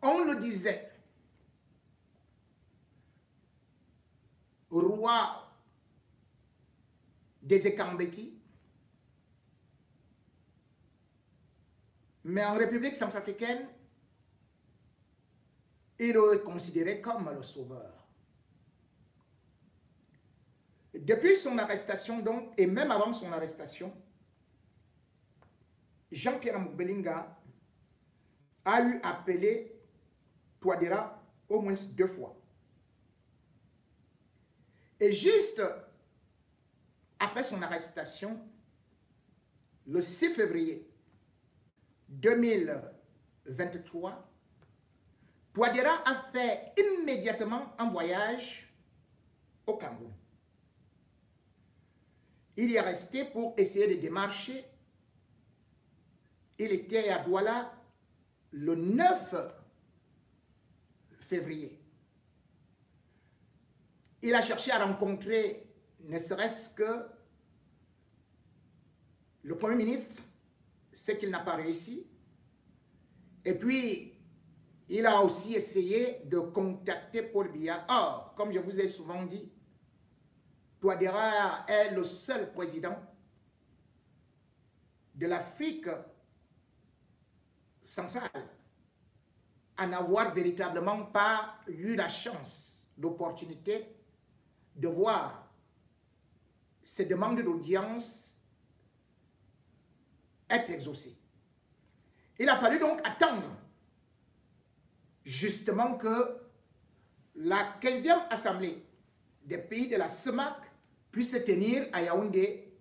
On le disait, roi des Ekambeti, mais en République centrafricaine, il est considéré comme le sauveur. Depuis son arrestation, donc, et même avant son arrestation, Jean-Pierre Amour-Bellinga a eu appelé Touadéra au moins 2 fois. Et juste après son arrestation, le 6 février 2023, Touadéra a fait immédiatement un voyage au Cameroun. Il y est resté pour essayer de démarcher. Il était à Douala le 9 février. Il a cherché à rencontrer, ne serait-ce que le Premier ministre, ce qu'il n'a pas réussi. Et puis, il a aussi essayé de contacter Paul Biya. Or, comme je vous ai souvent dit, Touadéra est le seul président de l'Afrique centrale à n'avoir véritablement pas eu la chance, l'opportunité de voir ses demandes d'audience être exaucées. Il a fallu donc attendre justement que la 15e assemblée des pays de la CEMAC puisse se tenir à Yaoundé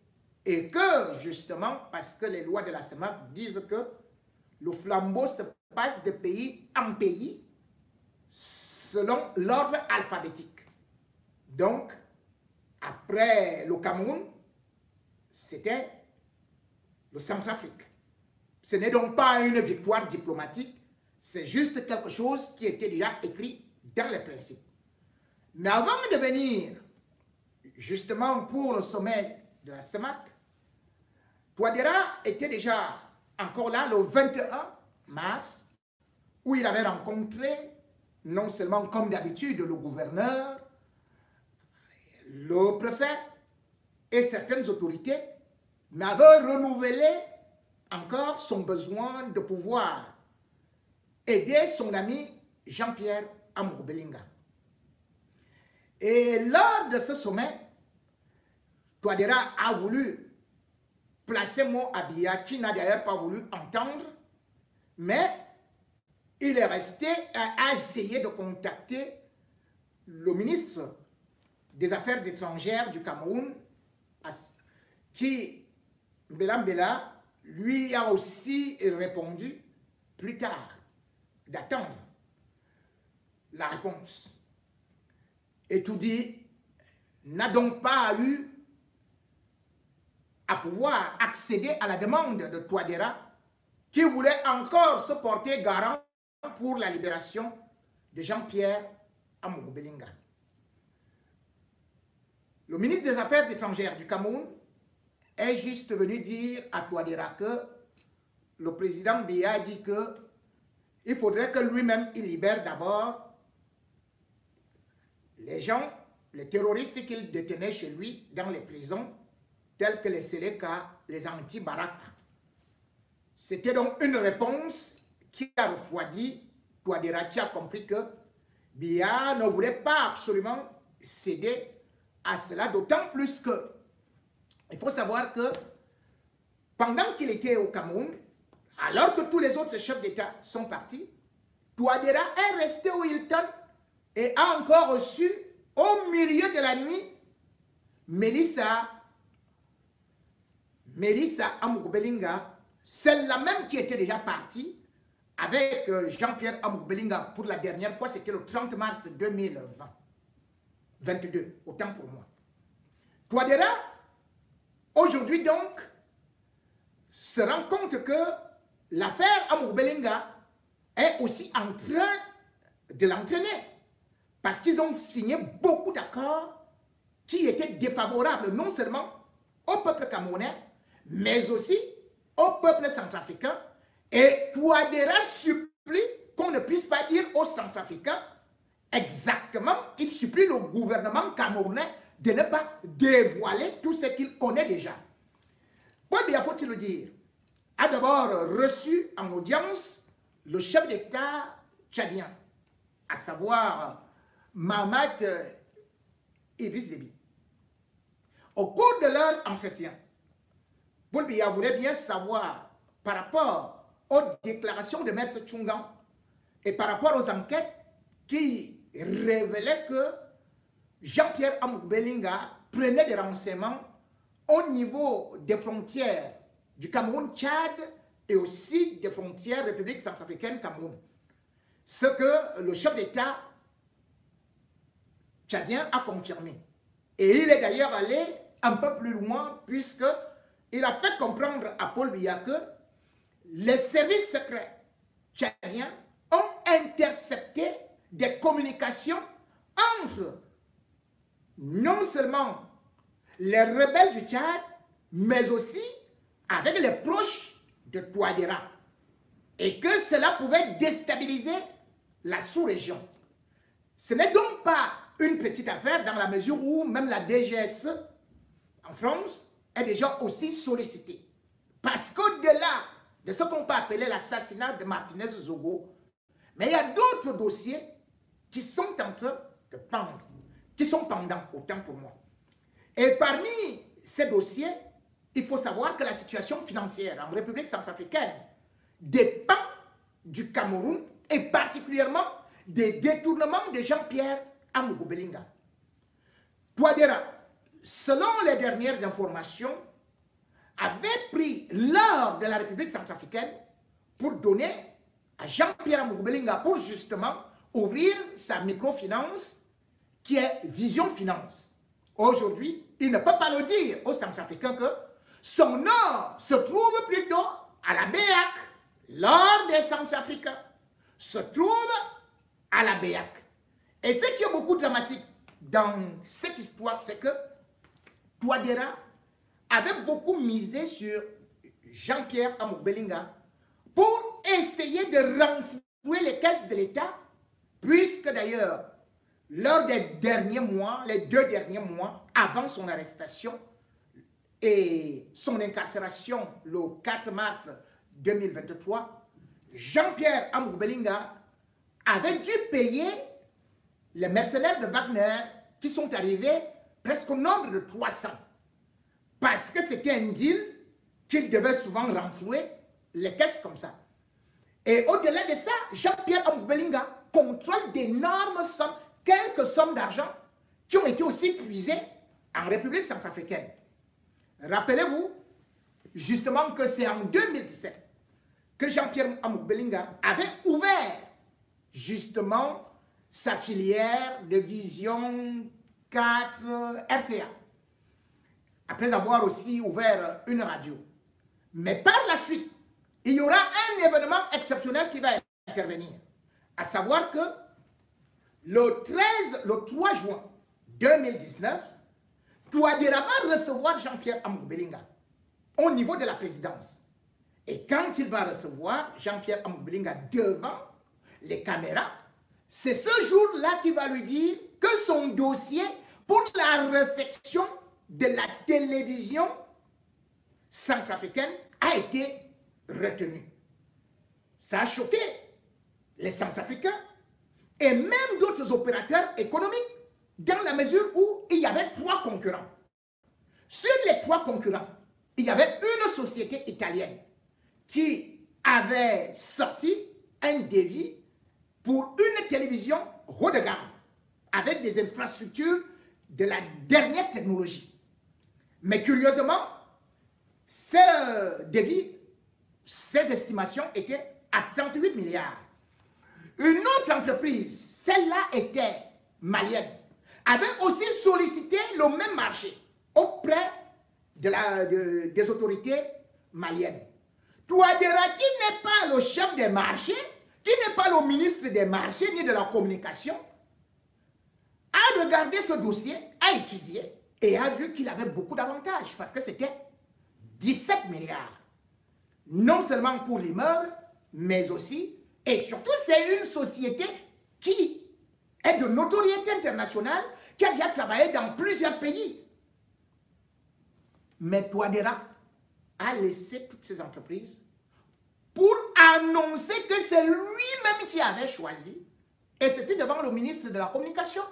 et que justement, parce que les lois de la CEMAC disent que le flambeau se passe de pays en pays selon l'ordre alphabétique. Donc, après le Cameroun, c'était le Centrafrique. Ce n'est donc pas une victoire diplomatique, c'est juste quelque chose qui était déjà écrit dans les principes. Mais avant de venir, justement pour le sommet de la CEMAC, Touadéra était déjà encore là le 21 mars, où il avait rencontré, non seulement comme d'habitude, le gouverneur, le préfet et certaines autorités, mais avait renouvelé encore son besoin de pouvoir aider son ami Jean-Pierre Amour-Bellinga. Et lors de ce sommet, Touadéra a voulu placer mot à Biya, qui n'a d'ailleurs pas voulu entendre, mais il est resté à essayer de contacter le ministre des Affaires étrangères du Cameroun, qui, Mbela, lui a aussi répondu plus tard d'attendre la réponse. Et tout dit, n'a donc pas eu à pouvoir accéder à la demande de Touadéra, qui voulait encore se porter garant pour la libération de Jean-Pierre Amour-Bellinga. Le ministre des Affaires étrangères du Cameroun est juste venu dire à Touadéra que le président Biya a dit qu'il faudrait que lui-même il libère d'abord les gens, les terroristes qu'il détenait chez lui dans les prisons, tels que les Seleka, les anti-Baraka. C'était donc une réponse qui a refroidi Touadéra, qui a compris que Biya ne voulait pas absolument céder à cela, d'autant plus que il faut savoir que pendant qu'il était au Cameroun, alors que tous les autres chefs d'État sont partis, Touadéra est resté au Hilton et a encore reçu au milieu de la nuit Mélissa Amour-Bellinga, celle-là même qui était déjà partie avec Jean-Pierre Amour-Bellinga pour la dernière fois, c'était le 30 mars 2022, autant pour moi. Touadéra, aujourd'hui donc, se rend compte que l'affaire Amour-Bellinga est aussi en train de l'entraîner. Parce qu'ils ont signé beaucoup d'accords qui étaient défavorables non seulement au peuple camerounais, mais aussi au peuple centrafricain. Et Touadéra supplie qu'on ne puisse pas dire aux Centrafricains exactement, il supplie le gouvernement camerounais de ne pas dévoiler tout ce qu'il connaît déjà. Paul Biya, faut-il le dire, a d'abord reçu en audience le chef d'État tchadien, à savoir Mahamat Idriss Déby. Au cours de leur entretien, Paul Biya voulait bien savoir par rapport aux déclarations de Maître Tchungan et par rapport aux enquêtes qui révélaient que Jean-Pierre Amouk Belinga prenait des renseignements au niveau des frontières du Cameroun-Tchad et aussi des frontières République centrafricaine Cameroun. Ce que le chef d'État tchadien a confirmé. Et il est d'ailleurs allé un peu plus loin puisqu'il a fait comprendre à Paul Biya que les services secrets tchadiens ont intercepté des communications entre non seulement les rebelles du Tchad, mais aussi avec les proches de Touadéra. Et que cela pouvait déstabiliser la sous-région. Ce n'est donc pas une petite affaire dans la mesure où même la DGSE en France est déjà aussi sollicitée. Parce qu'au-delà de ce qu'on peut appeler l'assassinat de Martinez Zogo, mais il y a d'autres dossiers qui sont en train de pendre, qui sont pendants, autant pour moi. Et parmi ces dossiers, il faut savoir que la situation financière en République centrafricaine dépend du Cameroun et particulièrement des détournements de Jean-Pierre Amouk Belinga. Touadéra, selon les dernières informations, avait pris l'or de la République centrafricaine pour donner à Jean-Pierre Amouk Belinga pour justement ouvrir sa microfinance qui est Vision Finance. Aujourd'hui, il ne peut pas le dire aux Centrafricains que son or se trouve plutôt à la BEAC. L'or des Centrafricains se trouve à la BEAC. Et ce qui est beaucoup dramatique dans cette histoire, c'est que Touadéra avait beaucoup misé sur Jean-Pierre Amouk Belinga pour essayer de renflouer les caisses de l'État, puisque d'ailleurs, lors des derniers mois, les 2 derniers mois, avant son arrestation et son incarcération le 4 mars 2023, Jean-Pierre Amouk Belinga avait dû payer les mercenaires de Wagner qui sont arrivés presque au nombre de 300. Parce que c'était un deal qu'il devait souvent renflouer les caisses comme ça. Et au-delà de ça, Jean-Pierre Amouk Belinga contrôle d'énormes sommes, quelques sommes d'argent qui ont été aussi puisées en République centrafricaine. Rappelez-vous justement que c'est en 2017 que Jean-Pierre Amouk Belinga avait ouvert justement sa filière de Vision 4 RCA. Après avoir aussi ouvert une radio. Mais par la suite, il y aura un événement exceptionnel qui va intervenir. À savoir que le 3 juin 2019, Touadéra va recevoir Jean-Pierre Amouk Belinga au niveau de la présidence. Et quand il va recevoir Jean-Pierre Amouk Belinga devant les caméras, c'est ce jour-là qu'il va lui dire que son dossier pour la réfection de la télévision centrafricaine a été retenu. Ça a choqué les Centrafricains et même d'autres opérateurs économiques dans la mesure où il y avait 3 concurrents. Sur les 3 concurrents, il y avait une société italienne qui avait sorti un devis pour une télévision haut de gamme avec des infrastructures de la dernière technologie. Mais curieusement, ce devis, ces estimations étaient à 38 milliards. Une autre entreprise, celle-là était malienne, avait aussi sollicité le même marché auprès des autorités maliennes. Touadéra, qui n'est pas le chef des marchés, qui n'est pas le ministre des marchés ni de la communication, a regardé ce dossier, a étudié et a vu qu'il avait beaucoup d'avantages parce que c'était 17 milliards. Non seulement pour l'immeuble, mais aussi Et surtout, c'est une société qui est de notoriété internationale, qui a déjà travaillé dans plusieurs pays. Mais Touadéra a laissé toutes ces entreprises pour annoncer que c'est lui-même qui avait choisi, et ceci devant le ministre de la Communication,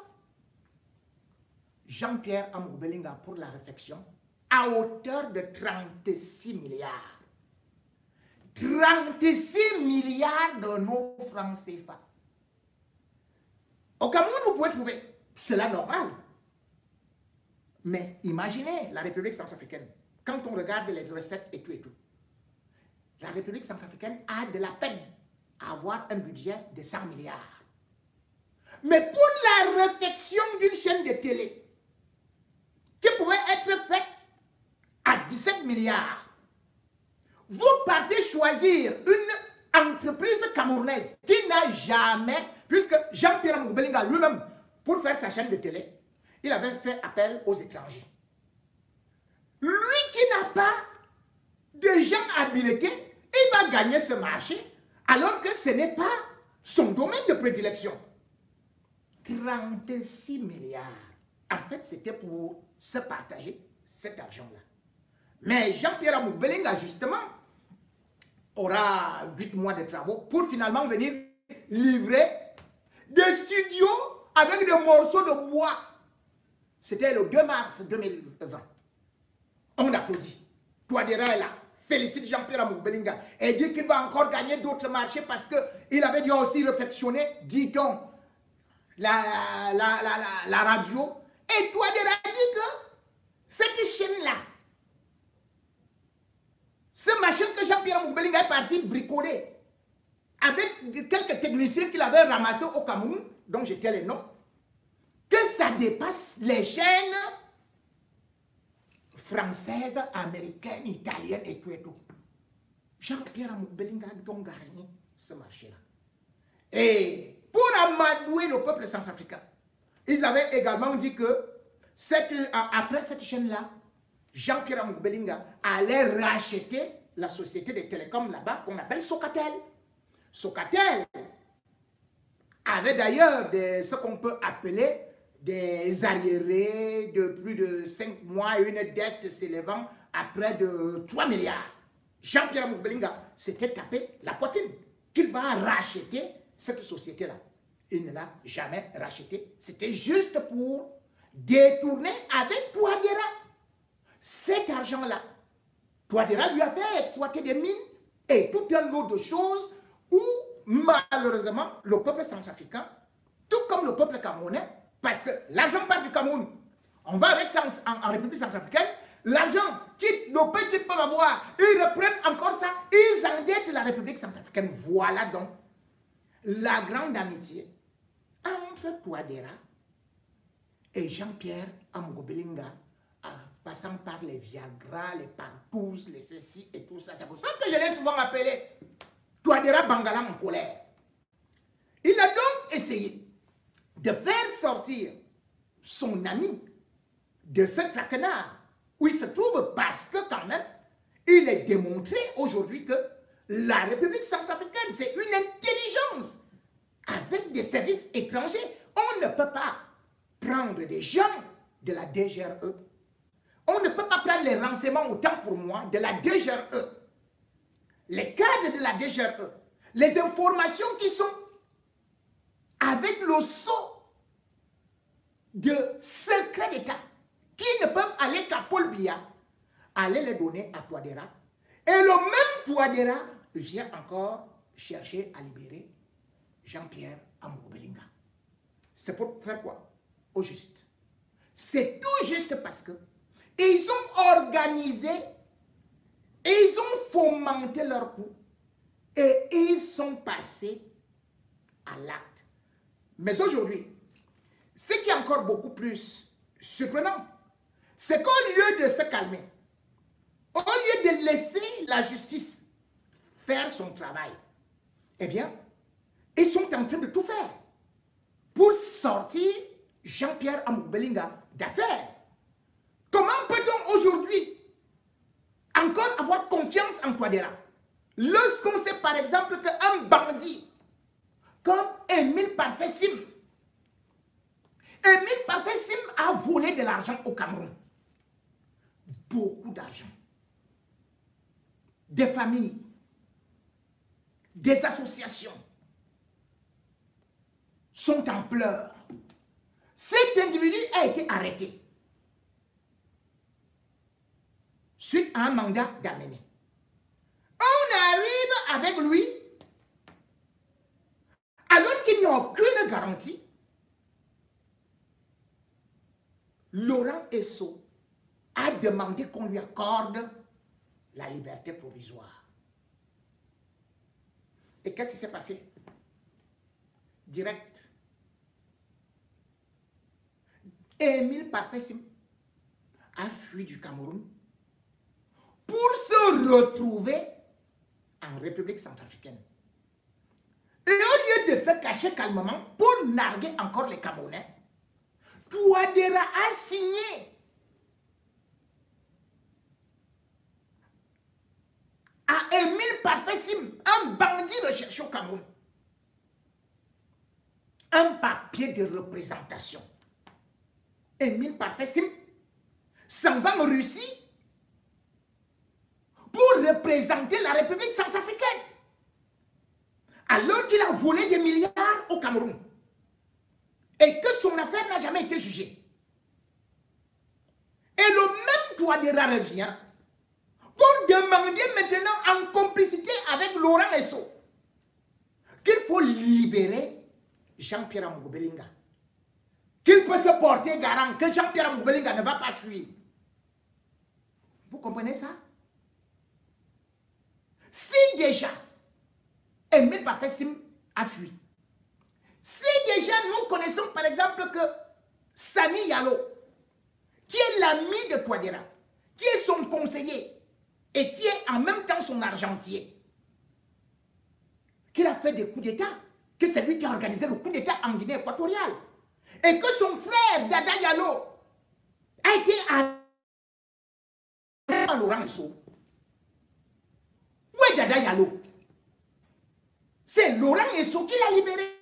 Jean-Pierre Amour Bellinga, pour la réflexion, à hauteur de 36 milliards. 36 milliards de nos francs CFA. Au Cameroun, vous pouvez trouver cela normal. Mais imaginez la République centrafricaine, quand on regarde les recettes et tout, la République centrafricaine a de la peine à avoir un budget de 100 milliards. Mais pour la réfection d'une chaîne de télé qui pouvait être faite à 17 milliards, vous partez choisir une entreprise camerounaise qui n'a jamais, puisque Jean-Pierre Amour Bellinga lui-même, pour faire sa chaîne de télé, il avait fait appel aux étrangers. Lui qui n'a pas de gens habilités, il va gagner ce marché alors que ce n'est pas son domaine de prédilection. 36 milliards. En fait, c'était pour se partager cet argent-là. Mais Jean-Pierre Amour Bellinga, justement, aura 8 mois de travaux pour finalement venir livrer des studios avec des morceaux de bois. C'était le 2 mars 2020. On applaudit. Touadéra est là. Félicite Jean-Pierre Amour Bellinga. Et dit qu'il va encore gagner d'autres marchés parce qu'il avait dû aussi réflexionner, dit-on, la radio. Et Touadéra dit que cette chaîne-là, ce machin que Jean-Pierre Amour Bellinga est parti bricoler avec quelques techniciens qu'il avait ramassés au Cameroun, dont j'étais les noms, que ça dépasse les chaînes françaises, américaines, italiennes et tout et tout. Jean-Pierre Amour Bellinga a donc gagné ce marché-là. Et pour amadouer le peuple centrafricain, ils avaient également dit que après cette chaîne-là, Jean-Pierre Amour Bellinga allait racheter la société de télécom là-bas qu'on appelle Socatel. Socatel avait d'ailleurs ce qu'on peut appeler des arriérés de plus de 5 mois, une dette s'élevant à près de 3 milliards. Jean-Pierre Amour Bellinga s'était tapé la poitrine qu'il va racheter cette société-là. Il ne l'a jamais racheté. C'était juste pour détourner avec Touadéra cet argent-là. Touadéra lui a fait exploiter des mines et tout un lot de choses où malheureusement le peuple centrafricain, tout comme le peuple camerounais, parce que l'argent part du Cameroun, on va avec ça en République centrafricaine, l'argent nos pays qui peuvent avoir, ils reprennent encore ça, ils endettent la République centrafricaine. Voilà donc la grande amitié entre Touadéra et Jean-Pierre Amour Bellinga, passant par les Viagra, les Partous, les ceci et tout ça. C'est pour ça que je l'ai souvent appelé Touadéra Bangala en colère. Il a donc essayé de faire sortir son ami de ce traquenard où il se trouve, parce que quand même, il est démontré aujourd'hui que la République centrafricaine, c'est une intelligence avec des services étrangers. On ne peut pas prendre des gens de la DGRE. On ne peut pas prendre les renseignements, autant pour moi, de la DGRE. Les cadres de la DGRE, les informations qui sont avec le sceau de secret d'État, qui ne peuvent aller qu'à Paul Biya, aller les donner à Touadéra. Et le même Touadéra vient encore chercher à libérer Jean-Pierre Amour Bellinga. C'est pour faire quoi? Au juste. C'est tout juste parce que ils ont organisé et ils ont fomenté leur coup et ils sont passés à l'acte. Mais aujourd'hui, ce qui est encore beaucoup plus surprenant, c'est qu'au lieu de se calmer, au lieu de laisser la justice faire son travail, eh bien, ils sont en train de tout faire pour sortir Jean-Pierre Amour Bellinga d'affaires. Comment peut-on aujourd'hui encore avoir confiance en Touadéra lorsqu'on sait par exemple qu'un bandit comme Émile Parfait Sim. Émile Parfait Sim a volé de l'argent au Cameroun. Beaucoup d'argent. Des familles, des associations sont en pleurs. Cet individu a été arrêté suite à un mandat d'amener. On arrive avec lui alors qu'il n'y a aucune garantie. Laurent Esso a demandé qu'on lui accorde la liberté provisoire. Et qu'est-ce qui s'est passé? Direct. Émile Parfait Sim a fui du Cameroun pour se retrouver en République centrafricaine. Et au lieu de se cacher calmement pour narguer encore les Camerounais, Touadéra a signé à Émile Parfait Sim, un bandit recherché au Cameroun, un papier de représentation. Émile Parfait Sim s'en va en Russie pour représenter la République centrafricaine, alors qu'il a volé des milliards au Cameroun et que son affaire n'a jamais été jugée. Et le même Touadéra revient pour demander maintenant en complicité avec Laurent Esso qu'il faut libérer Jean-Pierre Amougou Belinga, qu'il peut se porter garant que Jean-Pierre Amougou Belinga ne va pas fuir. Vous comprenez ça? Si déjà Émile Parfait Sim a fui, si déjà nous connaissons par exemple que Sani Yalo, qui est l'ami de Touadéra, qui est son conseiller et qui est en même temps son argentier, qu'il a fait des coups d'État, que c'est lui qui a organisé le coup d'État en Guinée équatoriale, et que son frère Dada Yalo a été à Laurent Esso. Où est Dada Yalo? C'est Laurent Esso qui l'a libéré.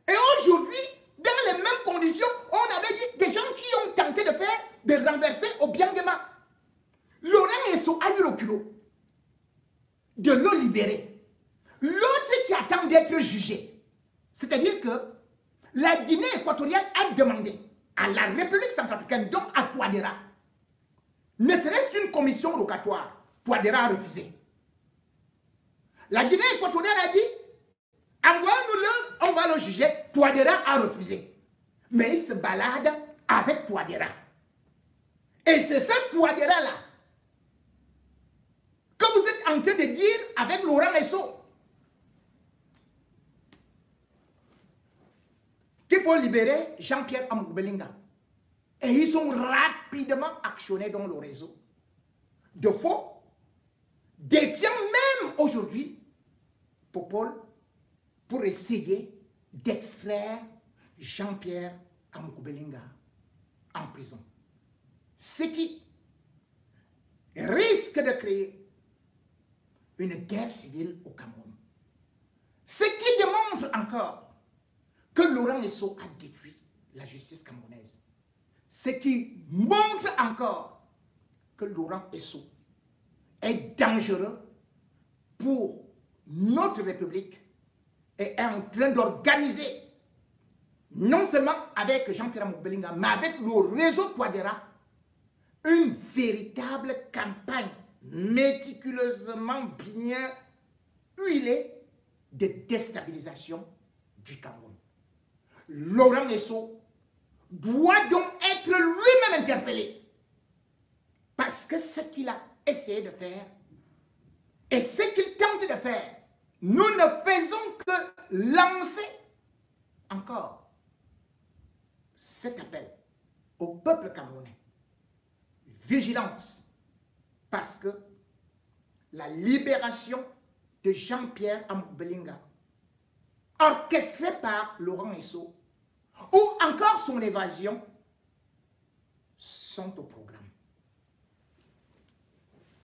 Et aujourd'hui, dans les mêmes conditions, on avait dit des gens qui ont tenté de renverser Obiangema. Laurent Esso a eu le culot de le libérer. L'autre qui attend d'être jugé, c'est-à-dire que la Guinée équatoriale a demandé à la République centrafricaine, donc à Touadéra, ne serait-ce qu'une commission rogatoire. Touadéra a refusé. La Guinée équatoriale a dit, envoie-nous-le, on va le juger. Touadéra a refusé. Mais il se balade avec Touadéra. Et c'est ce Touadéra-là que vous êtes en train de dire avec Laurent Esso qu'il faut libérer Jean-Pierre Amougou Belinga. Et ils ont rapidement actionné dans le réseau de faux, défiant même aujourd'hui Popol pour essayer d'extraire Jean-Pierre Amougou Belinga en prison. Ce qui risque de créer une guerre civile au Cameroun. Ce qui démontre encore que Laurent Esso a détruit la justice camerounaise. Ce qui montre encore que Laurent Esso est dangereux pour notre République et est en train d'organiser, non seulement avec Jean-Pierre Amougou Belinga, mais avec le réseau Touadéra, une véritable campagne méticuleusement bien huilée de déstabilisation du Cameroun. Laurent Esso doit donc être lui-même interpellé. Parce que ce qu'il a essayé de faire et ce qu'il tente de faire, nous ne faisons que lancer encore cet appel au peuple camerounais. Vigilance, parce que la libération de Jean-Pierre Amougou Belinga, orchestrée par Laurent Esso, ou encore son évasion, sont au programme.